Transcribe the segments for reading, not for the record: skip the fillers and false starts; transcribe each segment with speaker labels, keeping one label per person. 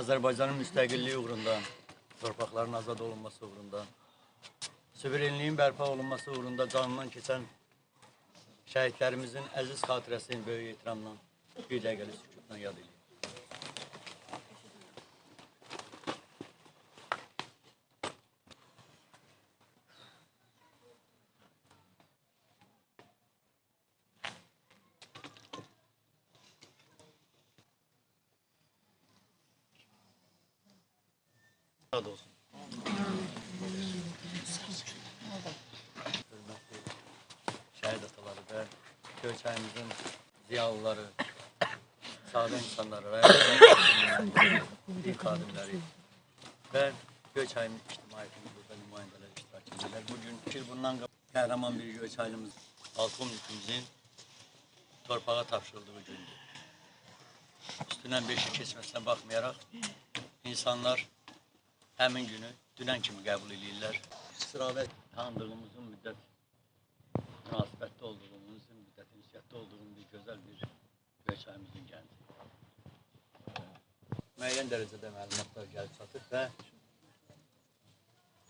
Speaker 1: Azərbaycanın müstəqilliyi uğrunda, torpaqların azad olunması uğrunda, suverenliyin bərpa olunması uğrunda canından keçən şəhidlərimizin əziz xatirəsini böyük ehtiramla bir dəqiqəlik sükutla yad edilir. Sağ olsun. Hörmətli şəhid ataları və Göyçayımızın ziyalıları, sadə insanları və din xadimləri və Göyçayın ictimaiyyətinin burada nümayəndələri iştirak edirlər. Bugün bundan qəhrəman bir Göyçaylımız, polkovnikimizin torpağa tapşırıldığı gündür. Üstündən 5 il keçməsinə baxmayaraq, insanlar həmin günü dünən kimi qəbul edirlər. Sıravət tanıdığımızın müddət münasibətdə olduğumuzun, müddət ünsiyyətdə olduğumuz bir gözəl bir Göyçayımızın gənci. Müəyyən dərəcədə məlumatlar gəlib çatır və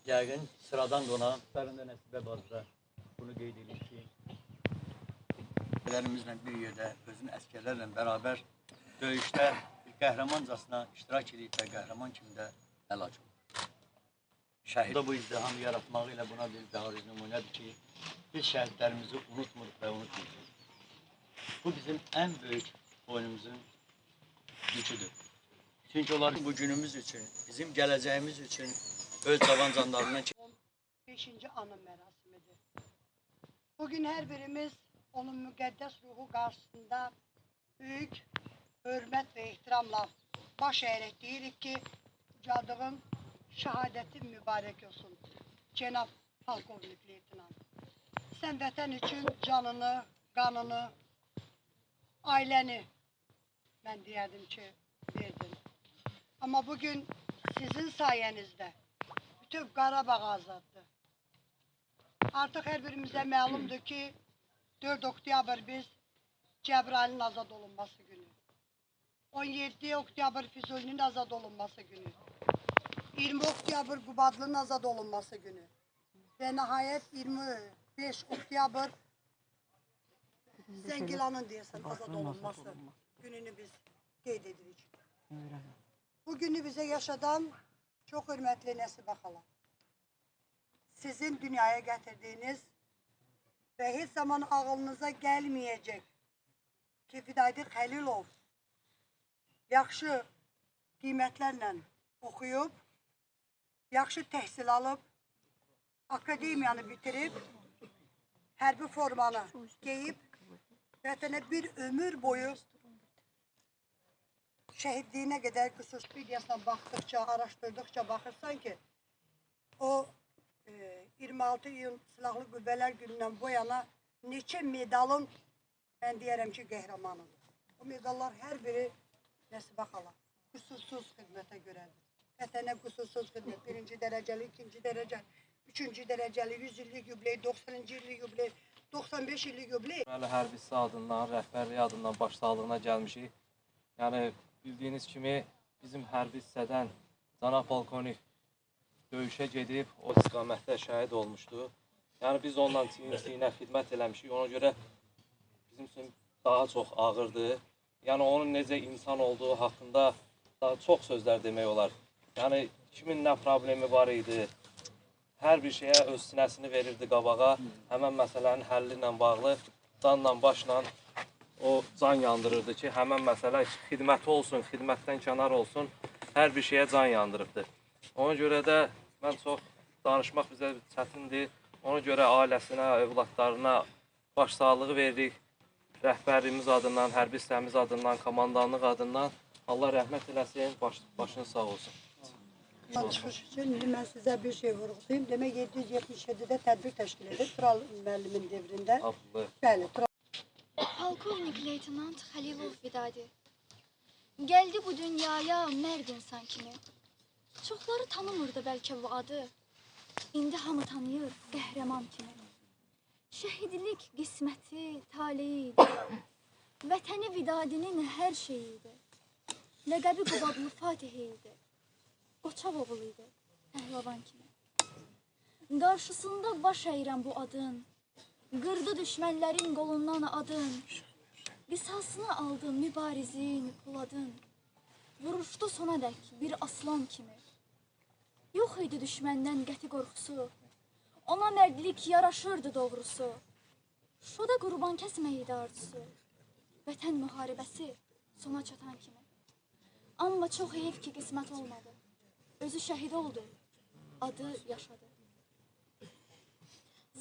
Speaker 1: yəqin sıradan donan Fərində Nəsibə bacıda bunu qeyd edir ki, lərimizlə bir yerdə özün əsgərlərlə bərabər döyüşdə qəhrəmancasına iştirak edib və qəhrəman kimi də əlac olur. Şəhid bu izdihamı yaratmağı ilə buna bir bariz nümunədir ki, biz şəhidlərimizi unutmuruq və unutmuruq. Bu bizim ən böyük boynumuzun yüküdür. Çünki onlar bu günümüz üçün, bizim gələcəyimiz üçün öz cavan canlarından
Speaker 2: 5-ci anım mərasimidir. Bugün hər birimiz onun müqəddəs ruhu qarşısında böyük hörmət və ehtiramla baş əyərək deyirik ki, cadığın şəhadətin mübarək olsun, Cənab Polkovnik Leytenant. Sən vətən üçün canını, qanını, ailəni, mən deyərdim ki, verdin. Amma bugün sizin sayənizdə bütün Qarabağ azaddır. Artıq hər birimizə məlumdur ki, 4 oktyabr biz Cəbrayılın azad olunması günü, 17 oktyabr Füzulinin azad olunması günü, 20 oktyabr Qubadlının azad olunması günü və nəhayət 25 oktyabr Zəngilanın deyəsən azad olunması gününü biz qeyd edirik. Bu günü bizə yaşadan çox hörmətli Nəsibə xala, sizin dünyaya gətirdiyiniz və heç zaman ağlınıza gəlməyəcək ki, Fidaydı Xəlilov yaxşı qiymətlərlə oxuyub, yaxşı təhsil alıb, akademiyanı bitirib, hərbi formanı geyib, vətənə bir ömür boyu şəhidliyinə qədər qüsus videosuna baxdıqca, araşdırdıqca baxırsan ki, o 26 iyun Silahlı Qüvvələr günündən bu yana neçə medalın, mən deyərəm ki, qəhrəmanıdır. O medallar hər biri Nəsibə xala, qüsursuz xidmətə görədir. Vətənə qüsursuz xidmət, 1-ci dərəcəli, 2-ci dərəcəli, 3-cü dərəcəli, 100 illik yubiley, 90-cı illik yubiley, 95 illik yubiley.
Speaker 3: Hərbisi adından, rəhbərliyi adından başsağlığına gəlmişik. Yəni, bildiyiniz kimi bizim hərbi hissədən Cənab Polkovnik döyüşə gedib, o istiqamətdə şəhid olmuşdu. Yəni, biz onunla çiyin-çiyinə xidmət eləmişik, ona görə bizim üçün daha çox ağırdır. Yəni, onun necə insan olduğu haqqında daha çox sözlər demək olar. Yəni, kimin nə problemi var idi, hər bir şeyə öz sinəsini verirdi qabağa. Həmən məsələnin həlli ilə bağlı canla, başla o can yandırırdı ki, həmən məsələ xidməti olsun, xidmətdən kənar olsun, hər bir şeyə can yandırıbdır. Ona görə də mən çox danışmaq bizə çətindir. Ona görə ailəsinə, övladlarına başsağlığı veririk. Rəhbərliyimiz adından, hərbi hissəmiz adından, komandanlıq adından Allah rəhmət eləsin, başınız sağ olsun.
Speaker 2: Çıxış üçün mən sizə bir şey vurğulayım. Demək 777-də tədbir təşkil edib Tural müəllimin devrində. Bəli, Tural.
Speaker 4: Polkovnik Leytenant Xəlilov Vidadi gəldi bu dünyaya mərd insan kimi. Çoxları tanımırdı bəlkə bu adı. İndi hamı tanıyır qəhrəman kimi. Şəhidlik qisməti, taleyi idi. Vətəni Vidadinin hər şeyi idi. Ləqəbi Qubadlı Fatih idi. Qoçaq oğul idi, pəhləvan kimi. Qarşısında baş əyirəm bu adın. Qırdı düşmənlərin qolundan adın. Qisasını aldın mübarizin, puladın. Vuruşdu sona dək bir aslan kimi. Yox idi düşməndən qəti qorxusu. Ona mərdlik yaraşırdı doğrusu. Şoda qurban kəsmək idi arzusu. Vətən müharibəsi sona çatan kimi. Amma çox heyif ki qismət olmadı. Özü şəhid oldu, adı yaşadı.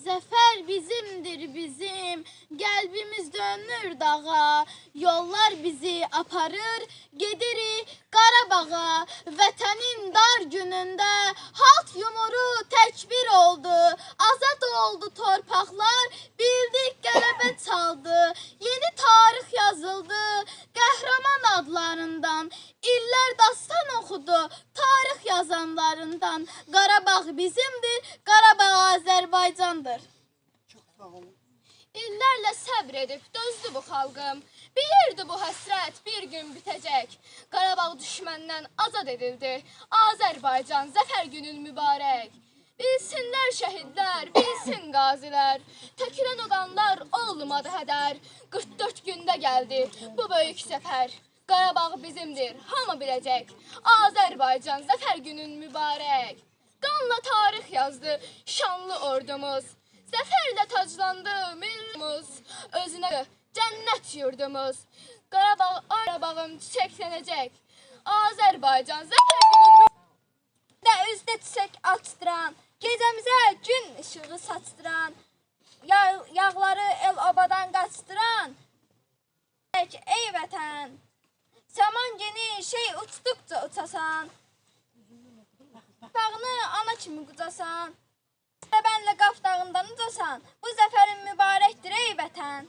Speaker 5: Zəfər bizimdir bizim, qəlbimiz dönür dağa, yollar bizi aparır, gedirik Qarabağa. Vətənin dar günündə halt yumuru təkbir oldu, azad oldu torpaqlar, bildik qələbə çaldı, yeni tarix yazıldı, qəhrəman adlarından, illər dastan oxudu, tarix yazanlarından. Qarabağ bizimdir, Qarabağ Azərbaycandır.
Speaker 2: Çox sağ olun.
Speaker 5: İllərlə səbr edib dözdü bu xalqım. Bilirdi bu həsrət bir gün bitəcək. Qarabağ düşməndən azad edildi. Azərbaycan zəfər günün mübarək. Bilsinlər şəhidlər, bilsin qazilər. Tökülən o qanlar olmadı hədər. 44 gündə gəldi bu böyük səfər. Qarabağ bizimdir, hamı biləcək. Azərbaycan zəfər günün mübarək. Qanla tarix yazdı şanlı ordumuz. Zəfərlə taclandı millimiz. Özünə cənnət yurdumuz. Qarabağım çiçəklənəcək. Azərbaycan zəfər günün üzdə çiçək açdıran, gecəmizə gün işığı saçdıran, yağları el-obadan qaçdıran. Ey vətən, saman geniş, şey uçduqca uçasan, bağını ana kimi qucasan, bənlə qaf dağından ucasan, bu zəfərin mübarəkdir ey vətən.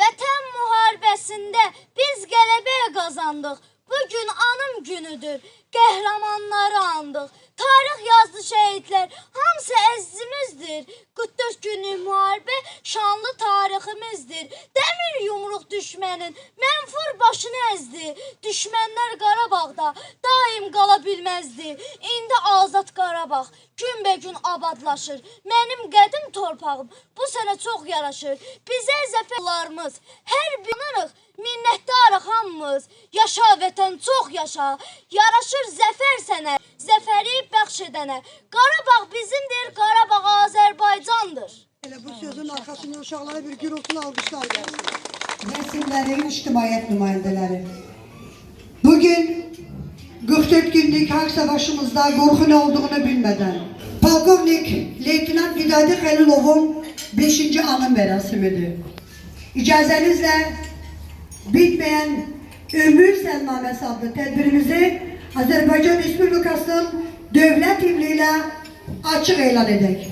Speaker 5: Vətən müharibəsində biz qələbəyə qazandıq, bugün anım günüdür, qəhrəmanları andıq. Tarix yazdı şəhidlər, hamısı əzizimizdir. 44 günlük müharibə şanlı tariximizdir. Dəmir yumruq düşmənin mənfur başını əzdi. Düşmənlər Qarabağda daim qala bilməzdi. İndi azad Qarabağ günbəgün abadlaşır. Mənim qədim torpağım bu sənə çox yaraşır. Bizə zəfərlərimiz hər binarıq, minnətdarıq hamımız. Yaşa vətən, çox yaşa. Yaraşır zəfər sənə, zəfəri bəxş edənə. Qarabağ bizimdir, Qarabağ Azərbaycandır.
Speaker 2: Elə bu sözün arxasında uşaqlara bir gürültülü alqışlar gəlsin.
Speaker 6: Resimlerin ictimaiyyət nümayəndələri. Bugün 44 günlük hak savaşımızda qorxu nə olduğunu bilmədən Polkovnik Leytenant Vidadi Xəlilovun 5. anım mərasimidir. İcazənizlə bitməyən Ömür Səlnaməsi adlı tədbirimizi Azərbaycan Respublikasının dövlət himni ilə açıq elan edək.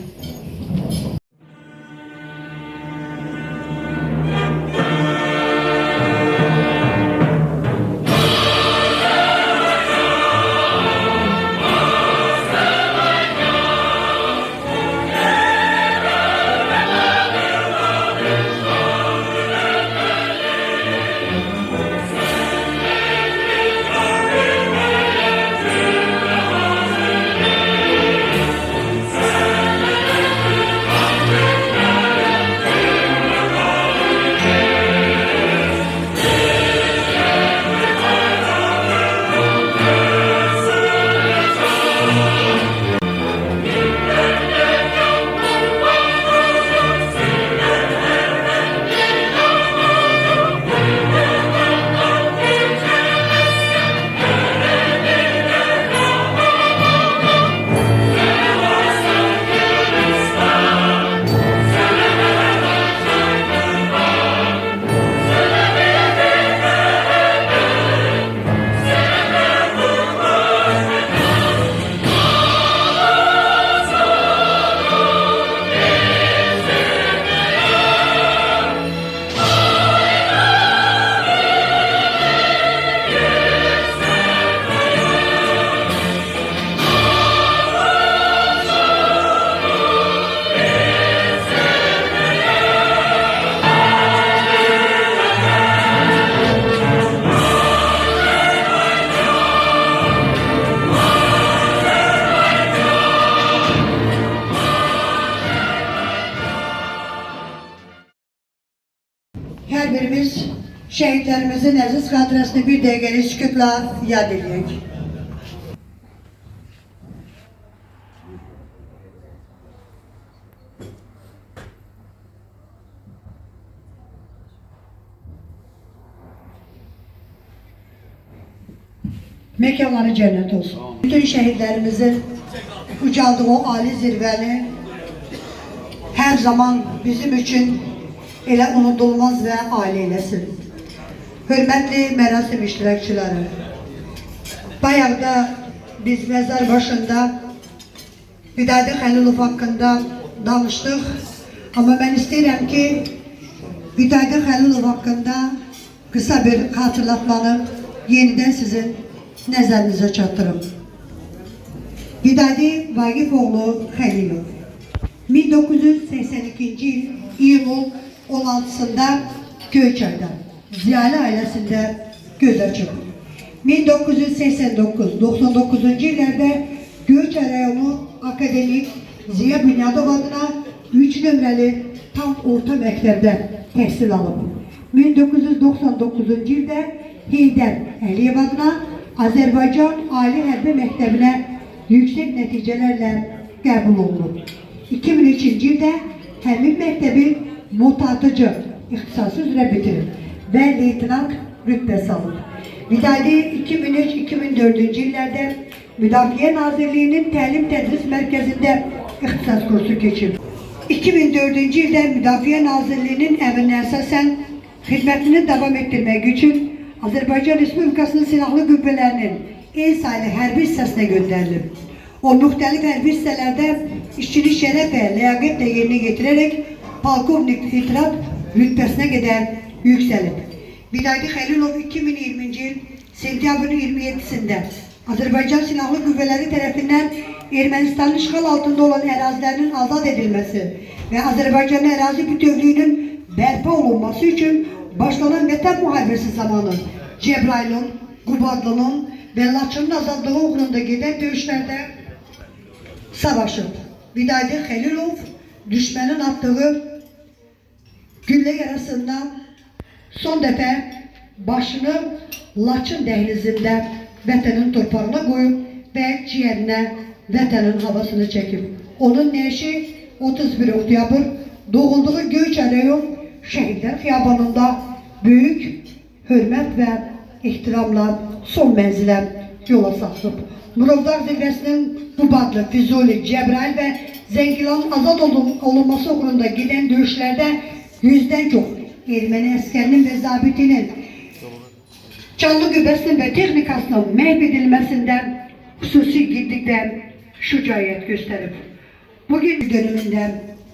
Speaker 6: her birimiz şehitlerimizin aziz hatırasını bir dakikalık sükutla yad ediyoruz. Mekanları cennet olsun. Bütün şehitlerimizin ucaldığı o âli zirveni her zaman bizim için ele unutulmaz ve âli eylesin. Hürmetli merasim iştirakçıları, bayağı da biz mezar başında Vidadi Halilov hakkında danıştık ama ben isterim ki Vidadi Halilov hakkında kısa bir hatırlatmanı yeniden sizin nəzərinizə çatdırım. Vidadi Vaqifoğlu Halilov 1982 yıl iyulun 16'sında Göyçay'da Ziyalı ailesinde göz açıp 1989-99 yıllarda Göyçay rayonu akademik Ziya Bünyadov adına 3 nömrəli tam orta məktəbdə təhsil alıb. 1999 yılda Heydər Əliyev adına Azərbaycan Ali Hərbi Məktəbinə yüksək nəticələrlə qəbul olunub. 2003 yılda həmin məktəbi motatıcı ixtisası üzrə bitirib və leytenant rütbəsi alıb. Vidadi 2003-2004 yıllarda Müdafiə Nazirliyinin Təlim Tədris Mərkəzində ixtisas kursu keçib. 2004 yılda Müdafiə Nazirliyinin əmrinə əsasən xidmətini davam etdirmək üçün Azərbaycan Respublikasının Silahlı Qüvvələrinin en sayılı hərbi hissəsinə göndərilib. O, müxtəlif hərbi hissələrdə işçilik şərəf və ləyaqətlə yerinə getirərək polkovnik itirat rütbəsinə qədər yüksəlib. Vidadi Halilov 2020 yıl sentyabrın 27'sində Azərbaycan Silahlı Qüvvələri tərəfindən Ermənistanın işğal altında olan ərazilərinin azad edilməsi və Azərbaycanın ərazi bütövlüyünün bərpa olunması üçün başlanan Vətən müharibəsi zamanı Cəbrayılın, Qubadlının və Laçının azadlığı uğrunda gedən döyüşlərdə savaşıb. Vidadi Halilov düşmənin atdığı güllə yarasından son dəfə başını Laçın dəhlizində vətənin torpağına qoyub və ciyərinə vətənin havasını çəkib. Onun nəşi 31 oktyabr doğulduğu Göyçay rayon Şəhidlər Xiyabanında böyük hörmət və ehtiramla son mənzilə yola salıb. Murovdağ zirvəsinin Qubadlı, Füzuli, Cəbrayıl və Zəngilanın azad olunması uğrunda gedən döyüşlərdə 100'dən çox erməni əskərinin və zabitinin canlı qüvvəsinin və texnikasının məhv edilməsində xüsusi igidlik və şücaət göstərib. Bugün dönümündə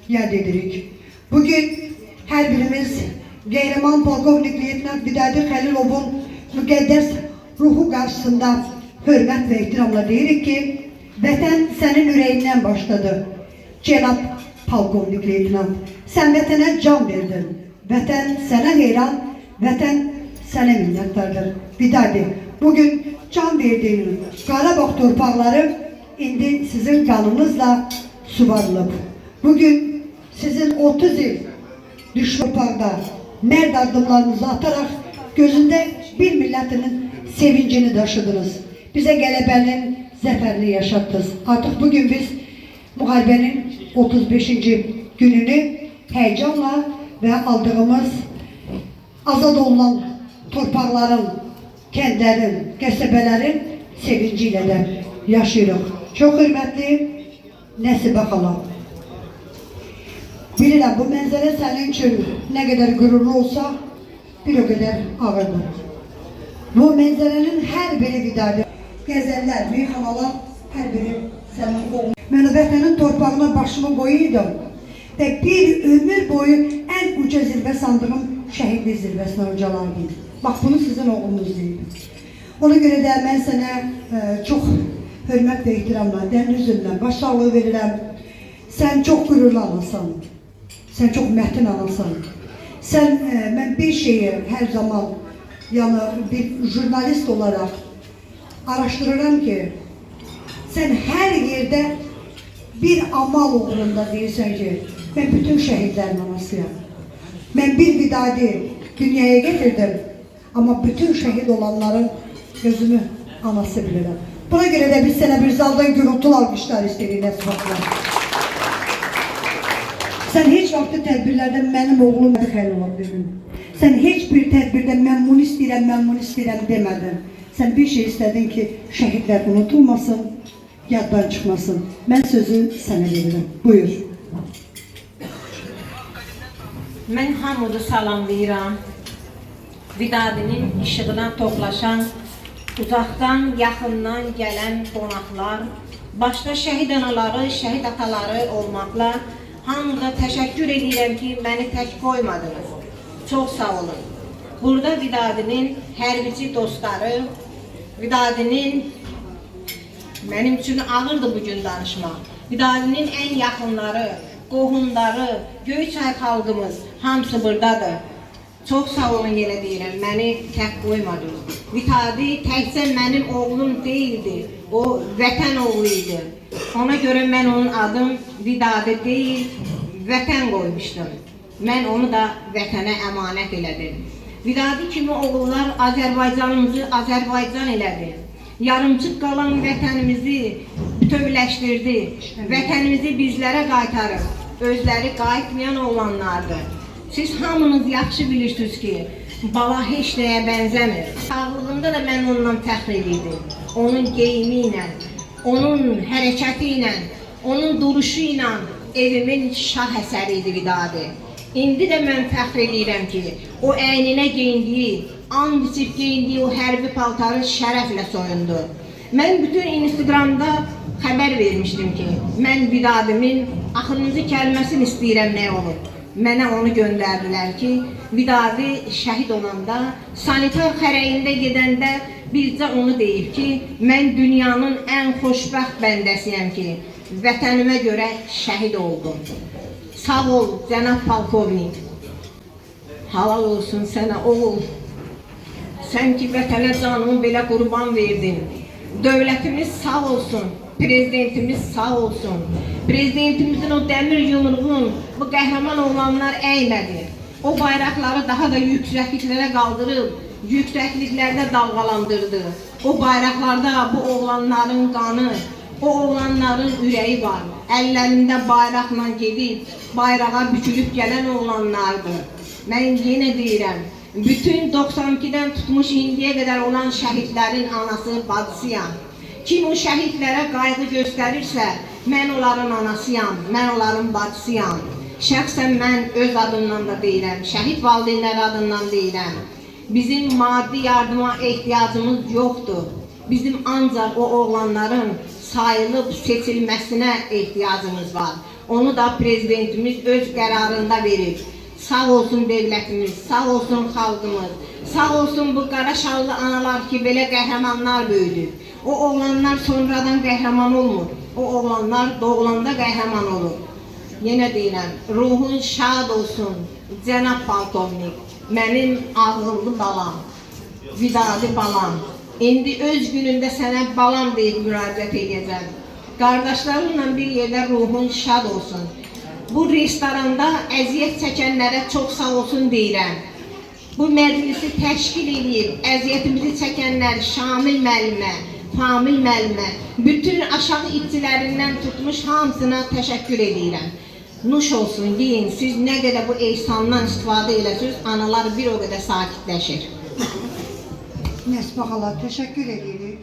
Speaker 6: yad edirik. Bugün hər birimiz Qəhrəman Polkovnik Leytenant Vidadi Halilovun müqəddəs ruhu qarşısında hörmət və ehtiramla deyirik ki, vətən sənin ürəyindən başladı. Cənab Polkovnik Leytenant, sən vətənə can verdin. Vətən sənə heyran, vətən sənə minnətdardır. Vidadi, bugün can verdiğiniz Qarabağ torpaqları indi sizin qanınızla suvarılıb. Bugün sizin 30 il düşmanlıqda mərd addımlarınızı ataraq gözündə bir millətinin sevincini daşıdınız. Bizə qələbənin zəfərini yaşatdınız. Artıq bugün biz müharibənin 35. gününü heyecanla və aldığımız azad olunan torpaqların, kəndlərin, qəsəbələrin sevinci ilə də yaşayırıq. Çox hörmətli Nəsibə xala. Bilirəm, bu mənzərə sənin üçün nə qədər qürurlu olsa, bir o qədər ağırdır. Bu mənzərənin hər biri Vidadi. Qəzəllər, meyxanalar, hər biri sənin oğlun. Mən o vətənin torpağına başımı qoyuydum və bir ömür boyu ən uca zirvə sandığım şəhidlik zirvəsinə ucalardım. Bax, bunu sizin oğlunuz deyil. Ona görə də mən sənə çox hörmət və ehtiramla, dərin üzündən başsağlığı verirəm. Sən çox qürurlu anasan. Sən çox mətin anasan. Mən bir şeyi hər zaman, yəni bir jurnalist olaraq araşdırıram ki, sən hər yerdə bir amal uğrunda deyirsən ki, mən bütün şəhidlərin anasıyam. Mən bir Vidadi dünyaya getirdim. Ama bütün şehit olanların gözümü anası bilirəm. Buna göre de biz sənə bir zaldan gürültülü alqışlar istəyirik Nəsbatla. Sen hiç vakti tədbirlərdə mənim oğlum xeyli ola dedin. Sen hiç bir tədbirdə mən bunu istəyirəm demədin. Sen bir şey istədin ki, şəhidlər unutulmasın, yaddan çıxmasın. Mən sözü sənə verirəm. Buyur.
Speaker 7: Mən hamıdı salamlayıram. Vidadinin işığına toplaşan, uzaqdan, yaxından gələn qonaqlar, başda şəhid anaları, şəhid ataları olmaqla hamıda təşəkkür edirəm ki, məni tək qoymadınız. Çox sağ olun. Burada Vidadinin hərbici dostları, Vidadinin mənim üçün ağırdı bugün danışmaq. Vidadinin ən yaxınları, qohumları, Göyçay xalqımız hamısı buradadır. Çox sağ olun yenə deyirəm, məni tək qoymadınız. Vidadi təkcə mənim oğlum deyildi, o vətən oğlu idi. Ona görə mən onun adım Vidadi deyil, vətən qoymuşdum. Mən onu da vətənə əmanət elədim. Vidadi kimi oğullar Azərbaycanımızı Azərbaycan elədi. Yarımçıq qalan vətənimizi bütövləşdirdi. Vətənimizi bizlərə qaytarıb, özləri qayıtmayan oğlanlardır. Siz hamınız yaxşı bilirsiniz ki, bala heç nəyə bənzəmir. Sağlığında da mən ondan fəxr edirdim. Onun geyimi ilə, onun hərəkəti ilə, onun duruşu ilə evimin şah əsəri idi Vidadi. İndi də mən fəxr edirəm ki, o əyninə geyindiyi, and içib geyindiyi o hərbi paltarı şərəflə soyundu. Mən bütün Instagramda xəbər vermişdim ki, mən Vidadimin axırıncı kəlməsini istəyirəm nə olur. Mənə onu göndərdilər ki, Vidadi şəhid olanda, sanitar xərəyində gedəndə bircə onu deyib ki, mən dünyanın ən xoşbəxt bəndəsiyəm ki, vətənimə görə şəhid oldum. Sağ ol, cənab polkovnik. Halal olsun sənə oğul. Sən ki, vətənə canını belə qurban verdin. Dövlətimiz sağ olsun. Prezidentimiz sağ olsun. Prezidentimizin o dəmir yumruğun bu qəhrəman oğlanlar əymədi. O bayraqları daha da yüksəkliklərə qaldırıb, yüksəkliklərdə dalğalandırdı. O bayraqlarda bu oğlanların qanı, o oğlanların ürəyi var. Əllərində bayraqla gedib, bayrağa bükülüb gələn oğlanlardır. Mən yenə deyirəm, bütün 92-dən tutmuş indiyə qədər olan şəhidlərin anası, bacısıyam. Kim o şəhidlərə qayğı göstərirsə, mən onların anasıyam, mən onların bacısıyam. Şəxsən mən öz adımdan da deyirəm, şəhid valideynləri adından deyirəm. Bizim maddi yardıma ehtiyacımız yoxdur. Bizim ancaq o oğlanların sayılıb seçilməsinə ehtiyacımız var. Onu da prezidentimiz öz qərarında verir. Sağ olsun devlətimiz, sağ olsun xalqımız, sağ olsun bu qaraşallı analar ki, belə qəhrəmanlar böyüdür. O oğlanlar sonradan qəhrəman olmur. O oğlanlar doğulanda qəhrəman olur. Yenə deyirəm, ruhun şad olsun, cənab polkovnik, mənim ağıllı balam, Vidadi balam. İndi öz günündə sənə balam deyib müraciət edəcəm. Qardaşlarımla bir yerdə ruhun şad olsun. Bu restoranda əziyyət çəkənlərə çox sağ olsun deyirəm. Bu məclisi təşkil edib, əziyyətimizi çəkənlər Şamil müəllimə, Famil müəllimə, bütün aşağı işçilərindən tutmuş hamısına təşəkkür edirəm. Nuş olsun, deyin, siz nə qədər bu ehsandan istifadə eləsiniz, analar bir o qədər sakitləşir.
Speaker 6: Nəsbə xala, təşəkkür edirik.